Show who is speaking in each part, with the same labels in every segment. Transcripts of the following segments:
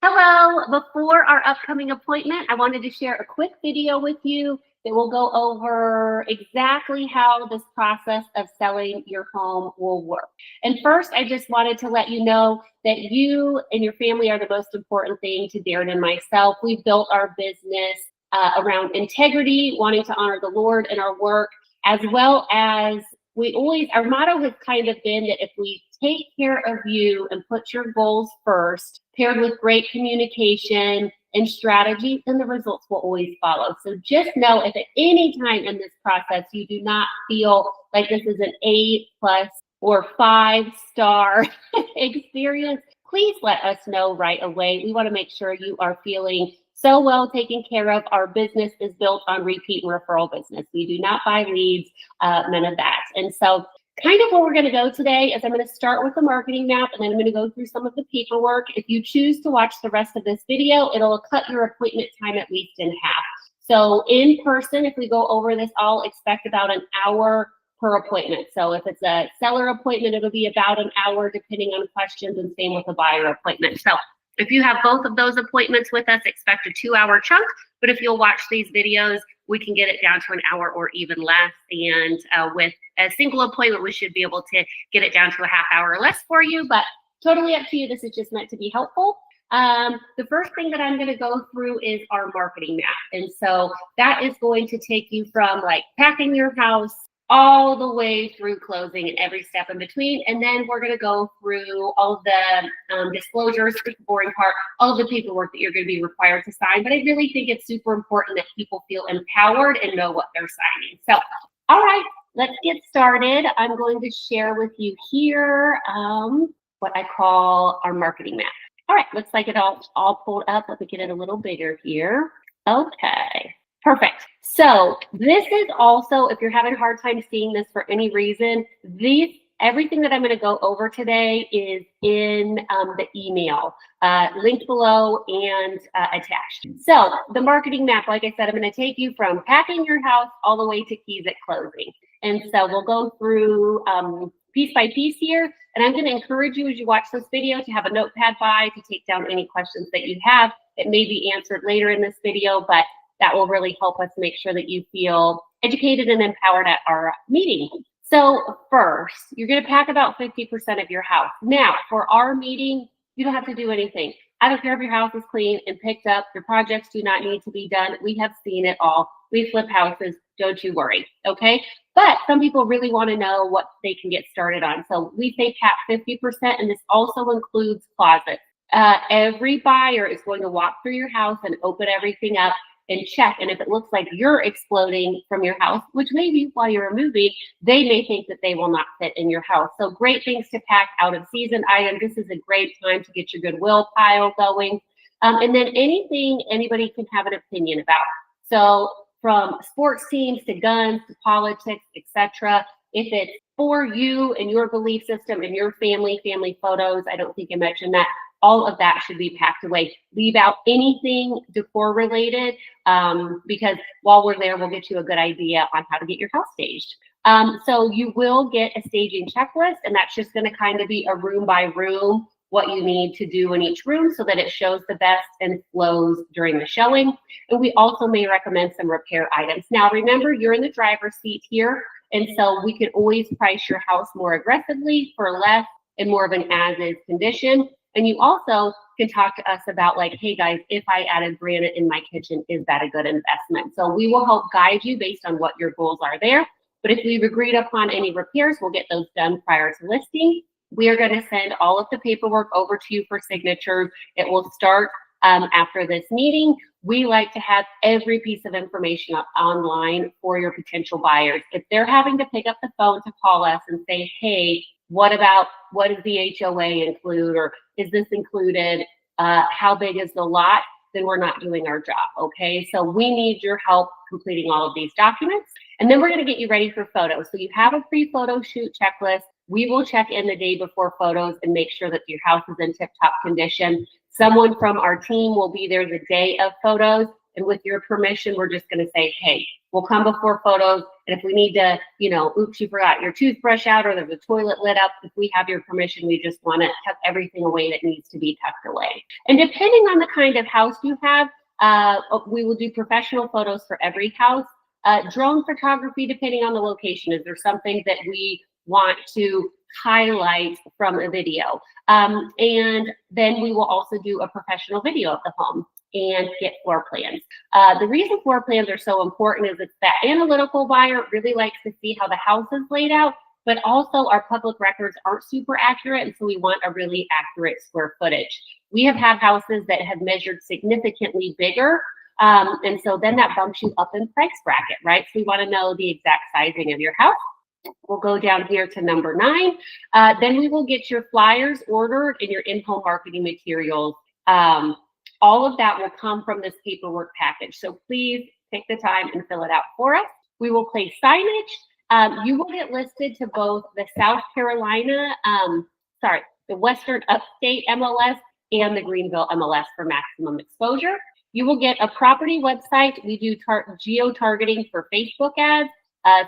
Speaker 1: Hello, before our upcoming appointment, I wanted to share a quick video with you that will go over exactly how this process of selling your home will work. And first, I just wanted to let you know that you and your family are the most important thing to Darren and myself. We've built our business around integrity, wanting to honor the Lord in our work, as well as our motto has kind of been that if we take care of you and put your goals first, paired with great communication and strategy, then the results will always follow. So just know if at any time in this process you do not feel like this is an A+ or 5-star experience, please let us know right away. We want to make sure you are feeling so well taken care of. Our business is built on repeat and referral business. We do not buy leads, none of that. And so kind of where we're going to go today is I'm going to start with the marketing map, and then I'm going to go through some of the paperwork. If you choose to watch the rest of this video, it'll cut your appointment time at least in half. So in person, if we go over this, I'll expect about an hour per appointment. So if it's a seller appointment, it'll be about an hour depending on questions, and same with a buyer appointment. So if you have both of those appointments with us, expect a 2-hour chunk. But if you'll watch these videos, we can get it down to an hour or even less. And with a single appointment, we should be able to get it down to a half hour or less for you, but totally up to you. This is just meant to be helpful. The first thing that I'm going to go through is our marketing map. And so that is going to take you from like packing your house all the way through closing and every step in between. And then we're going to go through all of the disclosures, the boring part, all of the paperwork that you're going to be required to sign. But I really think it's super important that people feel empowered and know what they're signing. So, all right, let's get started. I'm going to share with you here what I call our marketing map. All right, looks like it all pulled up. Let me get it a little bigger here. Okay. Perfect. So this is also, if you're having a hard time seeing this for any reason, everything that I'm going to go over today is in the email, linked below and attached. So the marketing map, like I said, I'm going to take you from packing your house all the way to keys at closing. And so we'll go through piece by piece here. And I'm going to encourage you as you watch this video to have a notepad to take down any questions that you have. It may be answered later in this video, but that will really help us make sure that you feel educated and empowered at our meeting. So first, you're going to pack about 50% of your house. Now, for our meeting, you don't have to do anything. I don't care if your house is clean and picked up. Your projects do not need to be done. We have seen it all. We flip houses. Don't you worry, okay? But some people really want to know what they can get started on. So we say pack 50%, and this also includes closets. Every buyer is going to walk through your house and open everything up and check. And if it looks like you're exploding from your house, which maybe while you're moving, they may think that they will not fit in your house. So great things to pack out of season items. This is a great time to get your Goodwill pile going. And then anything anybody can have an opinion about. So from sports teams to guns to politics, etc. If it's for you and your belief system and your family photos, I don't think I mentioned that. All of that should be packed away. Leave out anything decor related because while we're there, we'll get you a good idea on how to get your house staged. So you will get a staging checklist, and that's just going to kind of be a room by room, what you need to do in each room so that it shows the best and flows during the showing. And we also may recommend some repair items. Now, remember, you're in the driver's seat here, and so we can always price your house more aggressively for less and more of an as-is condition. And you also can talk to us about like, hey guys, if I added granite in my kitchen, is that a good investment? So we will help guide you based on what your goals are there. But if we've agreed upon any repairs, we'll get those done prior to listing. We are going to send all of the paperwork over to you for signatures. It will start after this meeting. We like to have every piece of information up online for your potential buyers. If they're having to pick up the phone to call us and say, hey, what does the HOA include, or is this included? How big is the lot? Then we're not doing our job, okay? So we need your help completing all of these documents. And then we're gonna get you ready for photos. So you have a pre-photo shoot checklist. We will check in the day before photos and make sure that your house is in tip-top condition. Someone from our team will be there the day of photos. And with your permission, we're just going to say, hey, we'll come before photos. And if we need to, oops, you forgot your toothbrush out or there's a toilet lit up, if we have your permission, we just want to tuck everything away that needs to be tucked away. And depending on the kind of house you have, we will do professional photos for every house. Drone photography, depending on the location. Is there something that we want to highlight from a video? And then we will also do a professional video of the home and get floor plans. The reason floor plans are so important is it's that analytical buyer really likes to see how the house is laid out, but also our public records aren't super accurate, and so we want a really accurate square footage. We have had houses that have measured significantly bigger, and so then that bumps you up in price bracket, right? So we want to know the exact sizing of your house. We'll go down here to number 9. Then we will get your flyers ordered and your in-home marketing materials. All of that will come from this paperwork package. So please take the time and fill it out for us. We will place signage. You will get listed to both the South Carolina, the Western Upstate MLS and the Greenville MLS for maximum exposure. You will get a property website. We do geo-targeting for Facebook ads,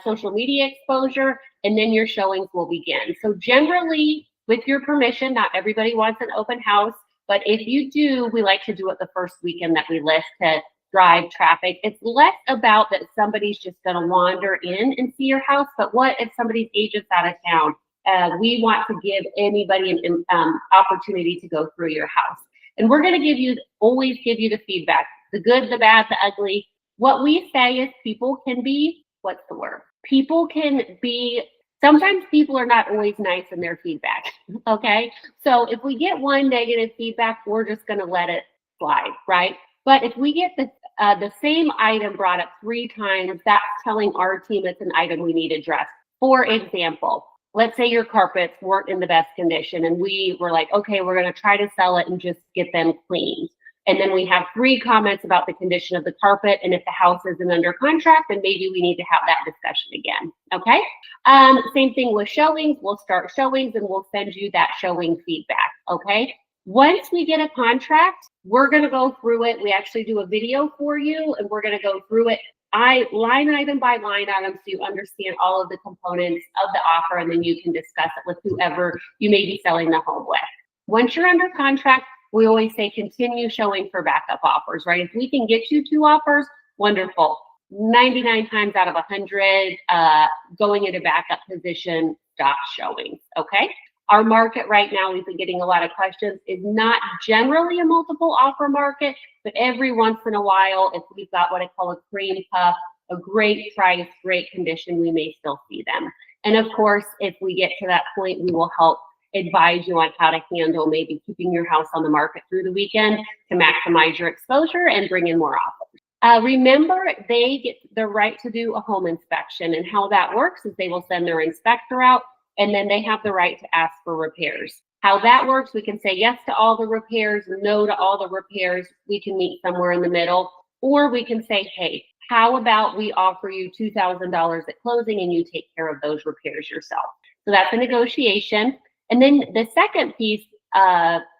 Speaker 1: social media exposure, and then your showings will begin. So generally, with your permission, not everybody wants an open house, but if you do, we like to do it the first weekend that we list to drive traffic. It's less about that somebody's just going to wander in and see your house, but what if somebody's agent's out of town? We want to give anybody an opportunity to go through your house. And we're going to always give you the feedback, the good, the bad, the ugly. What we say is people can be, sometimes people are not always nice in their feedback, okay? So if we get one negative feedback, we're just gonna let it slide, right? But if we get the same item brought up 3 times, that's telling our team it's an item we need addressed. For example, let's say your carpets weren't in the best condition and we were like, okay, we're gonna try to sell it and just get them cleaned. And then we have 3 comments about the condition of the carpet. And if the house isn't under contract, then maybe we need to have that discussion again, okay? Same thing with showings. We'll start showings and we'll send you that showing feedback, okay? Once we get a contract, we're gonna go through it. We actually do a video for you and we're gonna go through it line item by line item so you understand all of the components of the offer, and then you can discuss it with whoever you may be selling the home with. Once you're under contract, we always say continue showing for backup offers, right? If we can get you 2 offers, wonderful. 99 times out of 100, going into backup position, stop showing, okay? Our market right now, we've been getting a lot of questions, is not generally a multiple offer market, but every once in a while, if we've got what I call a cream puff, a great price, great condition, we may still see them. And of course, if we get to that point, we will help advise you on how to handle maybe keeping your house on the market through the weekend to maximize your exposure and bring in more offers. Remember, they get the right to do a home inspection, and how that works is they will send their inspector out and then they have the right to ask for repairs. How that works, we can say yes to all the repairs, no to all the repairs. We can meet somewhere in the middle, or we can say, hey, how about we offer you $2,000 at closing and you take care of those repairs yourself? So that's a negotiation. And then the second piece,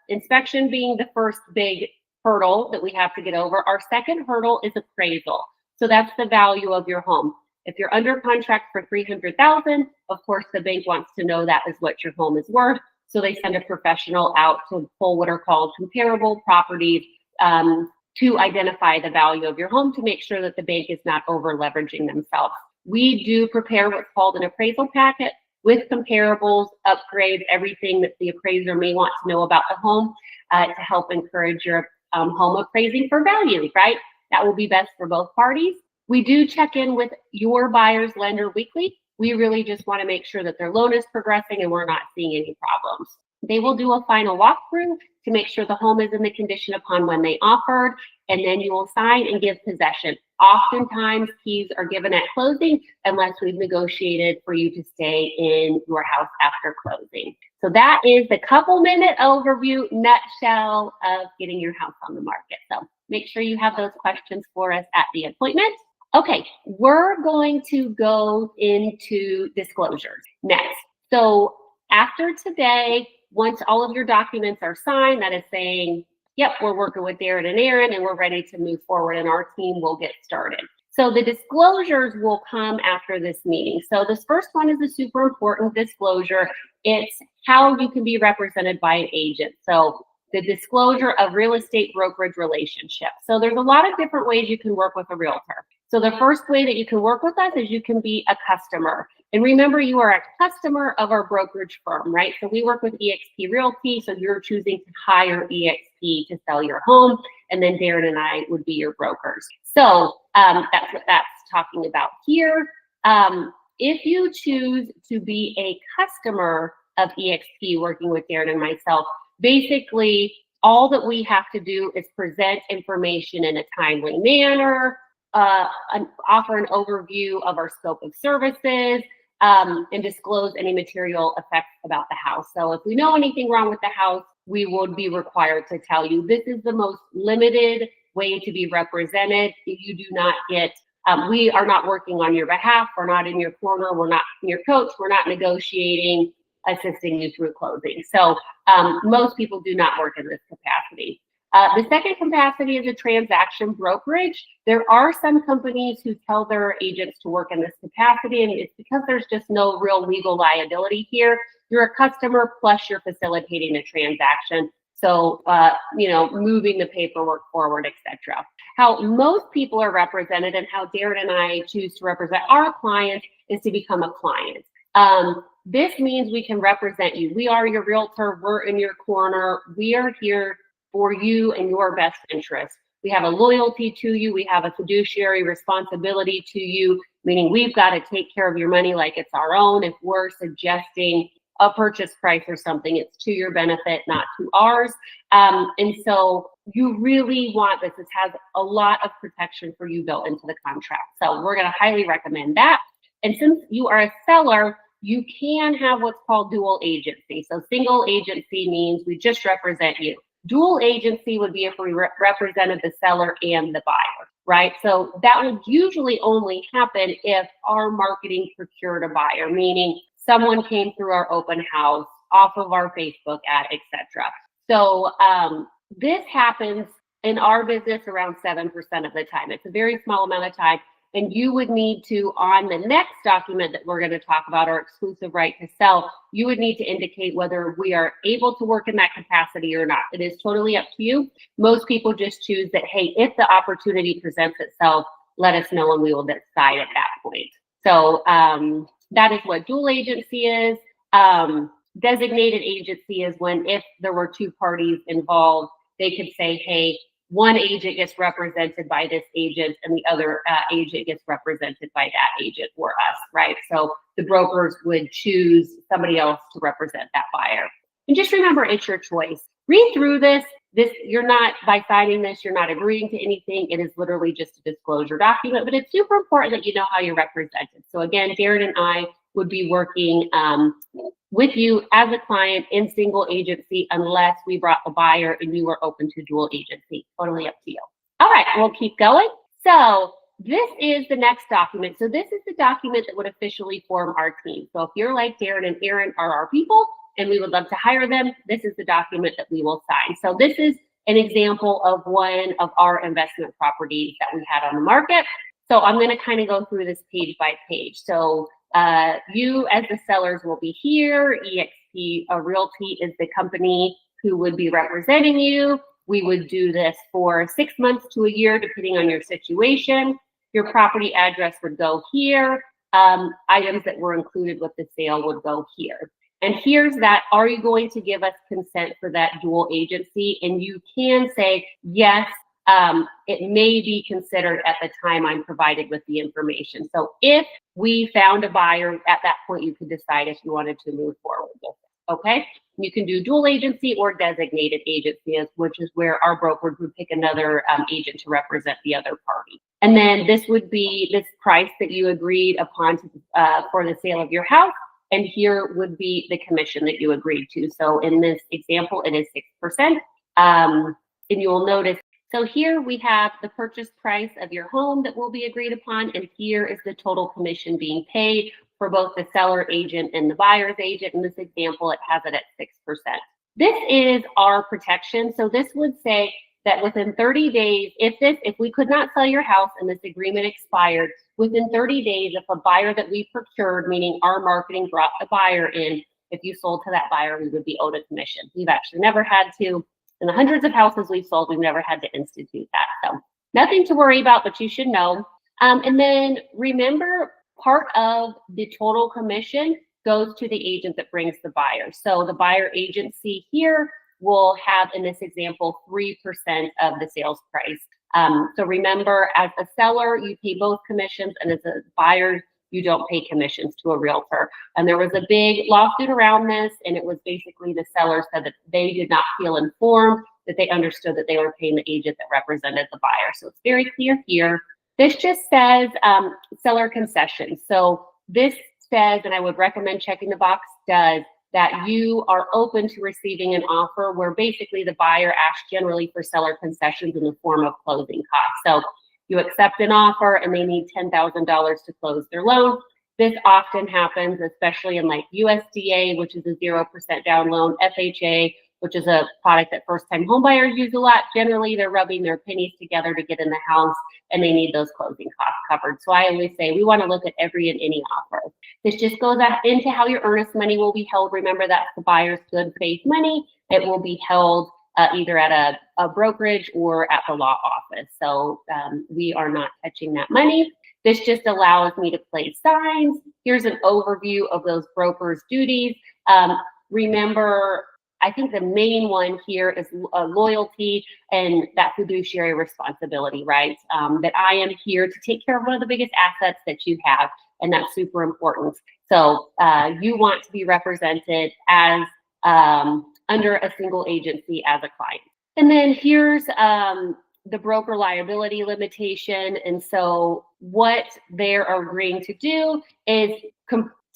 Speaker 1: inspection being the first big hurdle that we have to get over, our second hurdle is appraisal. So that's the value of your home. If you're under contract for $300,000, of course, the bank wants to know that is what your home is worth. So they send a professional out to pull what are called comparable properties to identify the value of your home to make sure that the bank is not over leveraging themselves. We do prepare what's called an appraisal packet with comparables, upgrades, everything that the appraiser may want to know about the home to help encourage your home appraising for value, right? That will be best for both parties. We do check in with your buyer's lender weekly. We really just want to make sure that their loan is progressing and we're not seeing any problems. They will do a final walkthrough to make sure the home is in the condition upon when they offered, and then you will sign and give possession. Oftentimes, keys are given at closing unless we've negotiated for you to stay in your house after closing. So that is the couple-minute overview, nutshell of getting your house on the market. So make sure you have those questions for us at the appointment. Okay, we're going to go into disclosures next. So after today, once all of your documents are signed, that is saying yep, we're working with Erin and Erin and we're ready to move forward and our team will get started. So the disclosures will come after this meeting. So this first one is a super important disclosure. It's how you can be represented by an agent. So the disclosure of real estate brokerage relationship. So there's a lot of different ways you can work with a realtor. So the first way that you can work with us is you can be a customer. And remember, you are a customer of our brokerage firm, right? So we work with eXp Realty. So you're choosing to hire eXp to sell your home. And then Darren and I would be your brokers. So that's what that's talking about here. If you choose to be a customer of eXp working with Darren and myself, basically all that we have to do is present information in a timely manner, offer an overview of our scope of services, and disclose any material effects about the house. So if we know anything wrong with the house, we would be required to tell you. This is the most limited way to be represented. You do not get, we are not working on your behalf. We're not in your corner. We're not your coach. We're not negotiating, assisting you through closing. So most people do not work in this capacity. The second capacity is a transaction brokerage. There are some companies who tell their agents to work in this capacity, and it's because there's just no real legal liability here. You're a customer plus you're facilitating a transaction. So, moving the paperwork forward, etc. How most people are represented and how Darren and I choose to represent our clients is to become a client. This means we can represent you. We are your realtor. We're in your corner. We are here for you and your best interest. We have a loyalty to you. We have a fiduciary responsibility to you, meaning we've got to take care of your money like it's our own. If we're suggesting a purchase price or something, it's to your benefit, not to ours. And so you really want this. This has a lot of protection for you built into the contract. So we're going to highly recommend that. And since you are a seller, you can have what's called dual agency. So single agency means we just represent you. Dual agency would be if we represented the seller and the buyer, right? So that would usually only happen if our marketing procured a buyer, meaning someone came through our open house, off of our Facebook ad, etc. So this happens in our business around 7% of the time. It's a very small amount of time. And you would need to, on the next document that we're going to talk about, our exclusive right to sell, you would need to indicate whether we are able to work in that capacity or not. It is totally up to you. Most people just choose that, hey, if the opportunity presents itself, let us know and we will decide at that point. So that is what dual agency is. Designated agency is when if there were two parties involved, they could say, hey, one agent gets represented by this agent and the other agent gets represented by that agent or us, right? So the brokers would choose somebody else to represent that buyer. And just remember, it's your choice. Read through this. You're not, by signing this, you're not agreeing to anything. It is literally just a disclosure document, but it's super important that you know how you're represented. So again, Darren and I would be working with you as a client in single agency unless we brought the buyer and you were open to dual agency. Totally up to you. All right, we'll keep going. So this is the next document. So this is the document that would officially form our team. So if you're like Darren and Erin are our people and we would love to hire them, this is the document that we will sign. So this is an example of one of our investment properties that we had on the market. So I'm going to kind of go through this page by page. So you as the sellers will be here. eXp Realty is the company who would be representing you. We would do this for 6 months to a year, depending on your situation. Your property address would go here. Items that were included with the sale would go here. And here's that, are you going to give us consent for that dual agency? And you can say, yes, it may be considered at the time I'm provided with the information. So if we found a buyer at that point, you could decide if you wanted to move forward with it, okay? You can do dual agency or designated agency, which is where our brokerage would pick another agent to represent the other party. And then this would be this price that you agreed upon for the sale of your house. And here would be the commission that you agreed to. So in this example, it is 6%. And you will notice, so here we have the purchase price of your home that will be agreed upon. And here is the total commission being paid for both the seller agent and the buyer's agent. In this example, it has it at 6%. This is our protection. So this would say that within 30 days, if we could not sell your house and this agreement expired, within 30 days, if a buyer that we procured, meaning our marketing brought a buyer in, if you sold to that buyer, we would be owed a commission. We've actually never had to, in the hundreds of houses we've sold, we've never had to institute that. So nothing to worry about, but you should know. And then remember, part of the total commission goes to the agent that brings the buyer. So the buyer agency here will have, in this example, 3% of the sales price. So remember, as a seller, you pay both commissions, and as a buyer, you don't pay commissions to a realtor. And there was a big lawsuit around this, and it was basically the seller said that they did not feel informed, that they understood that they were paying the agent that represented the buyer. So it's very clear here. This just says seller concessions. So this says, and I would recommend checking the box does, that you are open to receiving an offer where basically the buyer asks generally for seller concessions in the form of closing costs. So you accept an offer and they need $10,000 to close their loan. This often happens, especially in like USDA, which is a 0% down loan, FHA, which is a product that first-time homebuyers use a lot. Generally, they're rubbing their pennies together to get in the house, and they need those closing costs covered. So I always say we want to look at every and any offer. This just goes into how your earnest money will be held. Remember, that's the buyer's good faith money. It will be held either at a brokerage or at the law office. So we are not touching that money. This just allows me to place signs. Here's an overview of those brokers' duties. Remember, I think the main one here is loyalty and that fiduciary responsibility, right? That I am here to take care of one of the biggest assets that you have, and that's super important. So you want to be represented as under a single agency as a client. And then here's the broker liability limitation. And so what they're agreeing to do is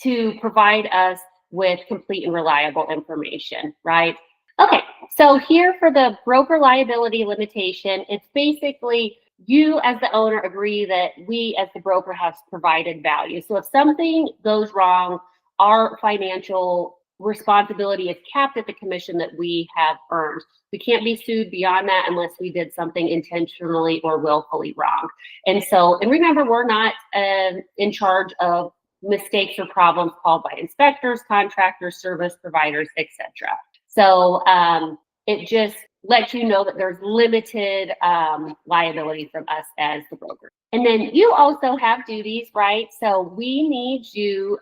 Speaker 1: to provide us with complete and reliable information, right? Okay, so here for the broker liability limitation, it's basically you as the owner agree that we as the broker have provided value. So if something goes wrong, our financial responsibility is capped at the commission that we have earned. We can't be sued beyond that unless we did something intentionally or willfully wrong. And remember, we're not in charge of mistakes or problems caused by inspectors, contractors, service providers, etc. So it just lets you know that there's limited liability from us as the broker. And then you also have duties, right? So we need you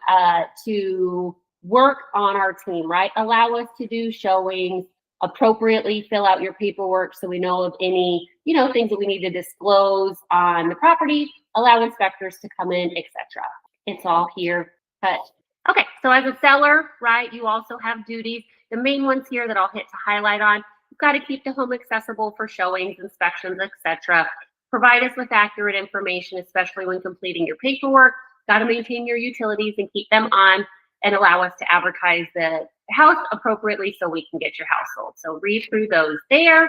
Speaker 1: to work on our team, right? Allow us to do showings, appropriately fill out your paperwork so we know of any, things that we need to disclose on the property, allow inspectors to come in, etc. It's all here. But okay, so as a seller, right, you also have duties. The main ones here that I'll hit to highlight on: you've got to keep the home accessible for showings, inspections, etc. Provide us with accurate information, especially when completing your paperwork. Got to maintain your utilities and keep them on, and allow us to advertise the house appropriately so we can get your house sold. So read through those there.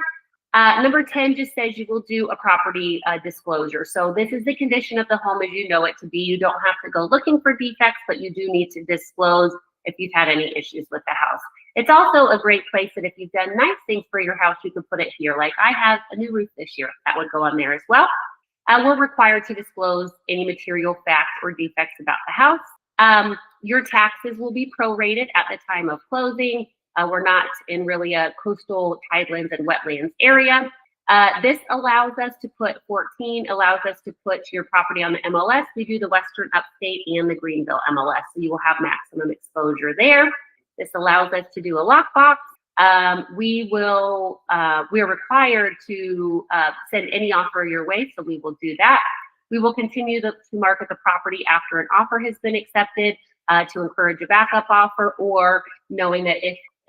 Speaker 1: Number 10 just says you will do a property disclosure. So this is the condition of the home as you know it to be. You don't have to go looking for defects, but you do need to disclose if you've had any issues with the house. It's also a great place that if you've done nice things for your house, you can put it here. Like I have a new roof this year, that would go on there as well. We're required to disclose any material facts or defects about the house. Your taxes will be prorated at the time of closing. We're not in really a coastal tidelands and wetlands area. This allows us to put 14, allows us to put your property on the MLS. We do the Western Upstate and the Greenville MLS, so you will have maximum exposure there. This allows us to do a lockbox. We're required to send any offer your way, so we will do that. We will continue to market the property after an offer has been accepted to encourage a backup offer, or knowing that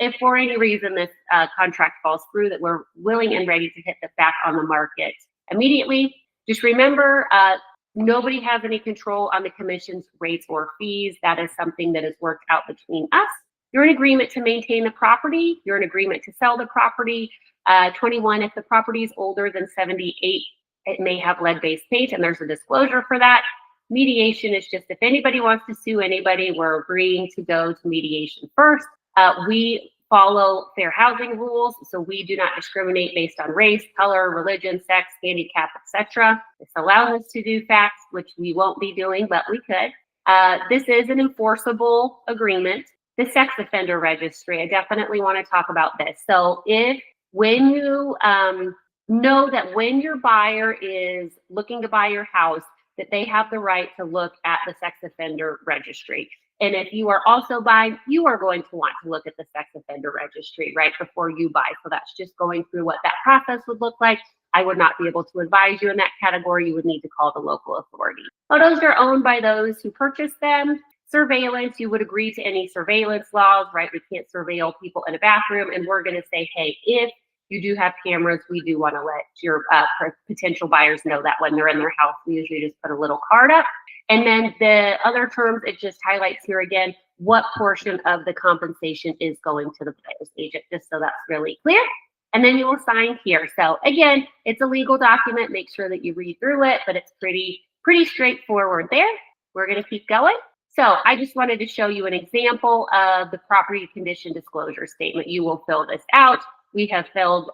Speaker 1: if for any reason this contract falls through, that we're willing and ready to hit the back on the market immediately. Just remember, nobody has any control on the commissions, rates, or fees. That is something that is worked out between us. You're in agreement to maintain the property. You're in agreement to sell the property. 21, if the property is older than 78, it may have lead-based paint, and there's a disclosure for that. Mediation is just if anybody wants to sue anybody, we're agreeing to go to mediation first. We follow fair housing rules. So we do not discriminate based on race, color, religion, sex, handicap, etc. This allows us to do facts, which we won't be doing, but we could. This is an enforceable agreement. The sex offender registry, I definitely want to talk about this. So when you know that when your buyer is looking to buy your house, that they have the right to look at the sex offender registry. And if you are also buying, you are going to want to look at the sex offender registry right before you buy. So that's just going through what that process would look like. I would not be able to advise you in that category. You would need to call the local authority. Photos are owned by those who purchase them. Surveillance, you would agree to any surveillance laws, right? We can't surveil people in a bathroom. And we're going to say, hey, if you do have cameras, we do want to let your potential buyers know that when they're in their house. We usually just put a little card up. And then the other terms, it just highlights here again what portion of the compensation is going to the buyer's agent, just so that's really clear. And then you will sign here. So again, it's a legal document. Make sure that you read through it, but it's pretty straightforward there. We're going to keep going. So I just wanted to show you an example of the property condition disclosure statement. You will fill this out. We have filled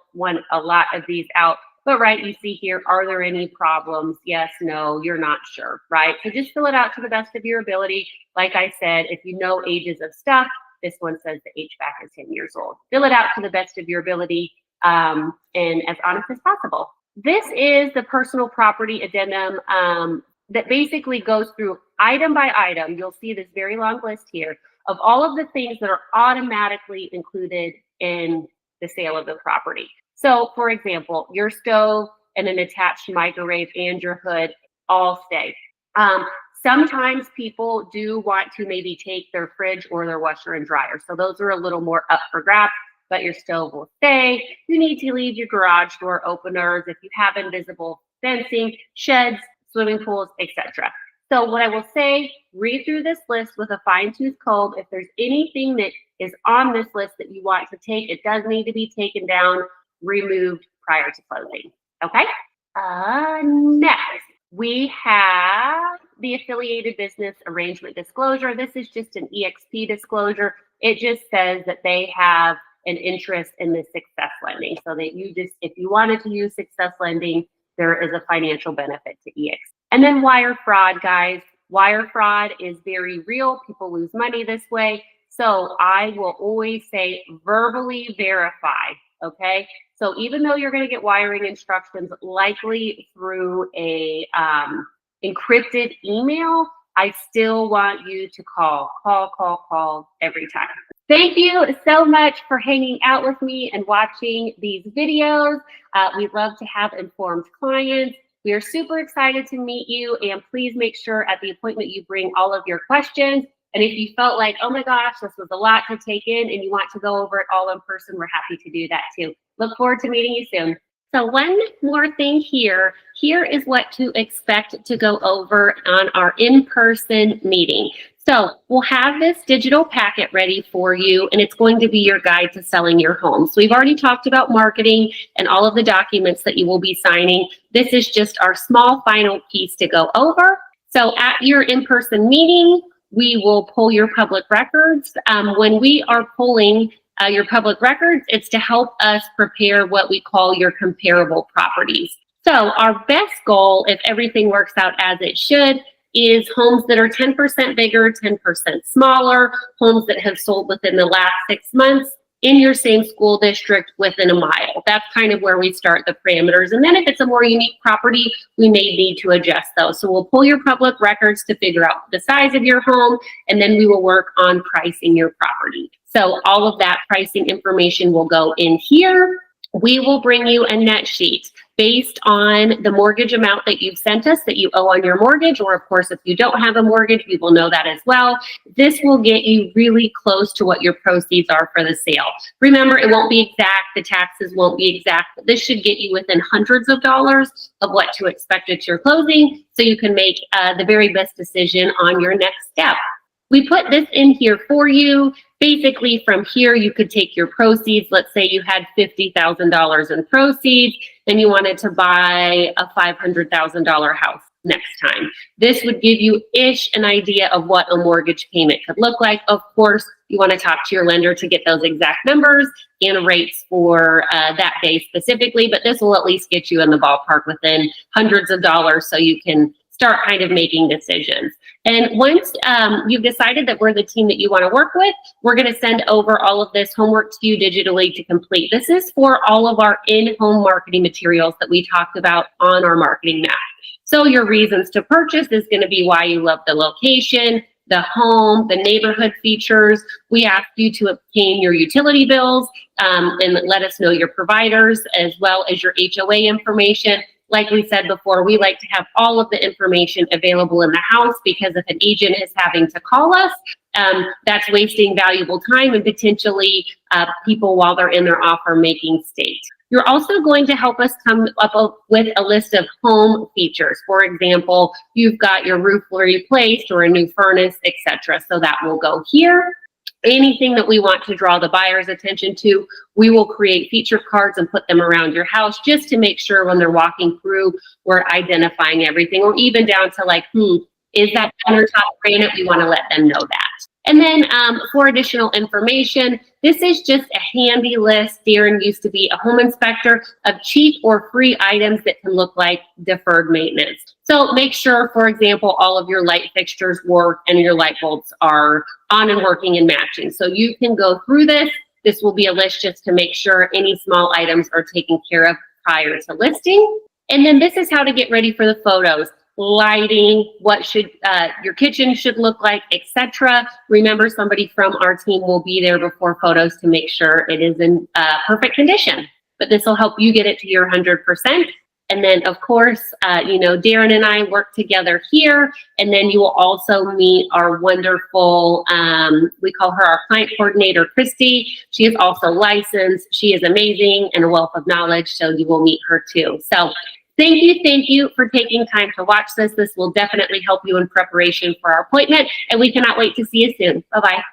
Speaker 1: a lot of these out. But right, you see here, are there any problems? Yes, no, you're not sure, right? So just fill it out to the best of your ability. Like I said, if you know ages of stuff, this one says the HVAC is 10 years old. Fill it out to the best of your ability and as honest as possible. This is the personal property addendum that basically goes through item by item. You'll see this very long list here of all of the things that are automatically included in the sale of the property. So, for example, your stove and an attached microwave and your hood all stay. Sometimes people do want to maybe take their fridge or their washer and dryer. So those are a little more up for grabs, but your stove will stay. You need to leave your garage door openers if you have invisible fencing, sheds, swimming pools, etc. So what I will say, read through this list with a fine-tooth comb. If there's anything that is on this list that you want to take, it does need to be taken down, removed prior to closing. Okay. Next, we have the affiliated business arrangement disclosure. This is just an EXP disclosure. It just says that they have an interest in the success lending. So that if you wanted to use success lending, there is a financial benefit to EX. And then wire fraud, guys. Wire fraud is very real. People lose money this way. So I will always say verbally verify. Okay, so even though you're going to get wiring instructions likely through a encrypted email, I still want you to call every time. Thank you so much for hanging out with me and watching these videos. We love to have informed clients. We are super excited to meet you, and please make sure at the appointment you bring all of your questions. And if you felt like, oh my gosh, this was a lot to take in and you want to go over it all in person, we're happy to do that too. Look forward to meeting you soon. So one more thing here. Here is what to expect to go over on our in-person meeting. So we'll have this digital packet ready for you, and it's going to be your guide to selling your home. So we've already talked about marketing and all of the documents that you will be signing. This is just our small final piece to go over. So at your in-person meeting, we will pull your public records. When we are pulling your public records, it's to help us prepare what we call your comparable properties. So our best goal, if everything works out as it should, is homes that are 10% bigger, 10% smaller, homes that have sold within the last 6 months in your same school district within a mile. That's kind of where we start the parameters. And then if it's a more unique property, we may need to adjust those. So we'll pull your public records to figure out the size of your home, and then we will work on pricing your property. So all of that pricing information will go in here. We will bring you a net sheet based on the mortgage amount that you've sent us that you owe on your mortgage, or of course, if you don't have a mortgage, we will know that as well. This will get you really close to what your proceeds are for the sale. Remember, it won't be exact, the taxes won't be exact, but this should get you within hundreds of dollars of what to expect at your closing, so you can make the very best decision on your next step. We put this in here for you. Basically, from here, you could take your proceeds. Let's say you had $50,000 in proceeds and you wanted to buy a $500,000 house. next time. This would give you an idea of what a mortgage payment could look like. Of course, you want to talk to your lender to get those exact numbers and rates for that day specifically, but this will at least get you in the ballpark within hundreds of dollars so you can start kind of making decisions. And once you've decided that we're the team that you want to work with, we're going to send over all of this homework to you digitally to complete. This is for all of our in-home marketing materials that we talked about on our marketing map. So your reasons to purchase is going to be why you love the location, the home, the neighborhood features. We ask you to obtain your utility bills and let us know your providers as well as your HOA information. Like we said before, we like to have all of the information available in the house because if an agent is having to call us, that's wasting valuable time and potentially people while they're in their offer making state. You're also going to help us come up with a list of home features. For example, you've got your roof replaced or a new furnace, etc. So that will go here. Anything that we want to draw the buyer's attention to, we will create feature cards and put them around your house just to make sure when they're walking through, we're identifying everything, or even down to like, is that countertop granite? We want to let them know that. And then for additional information, this is just a handy list. Darren used to be a home inspector of cheap or free items that can look like deferred maintenance. So make sure, for example, all of your light fixtures work and your light bulbs are on and working and matching. So you can go through this. This will be a list just to make sure any small items are taken care of prior to listing. And then this is how to get ready for the photos. Lighting, what should your kitchen should look like, etc. Remember, somebody from our team will be there before photos to make sure it is in perfect condition. But this will help you get it to your 100%. And then, of course, Darren and I work together here. And then you will also meet our wonderful, we call her our client coordinator, Christy. She is also licensed. She is amazing and a wealth of knowledge. So you will meet her too. So thank you for taking time to watch this. This will definitely help you in preparation for our appointment. And we cannot wait to see you soon. Bye-bye.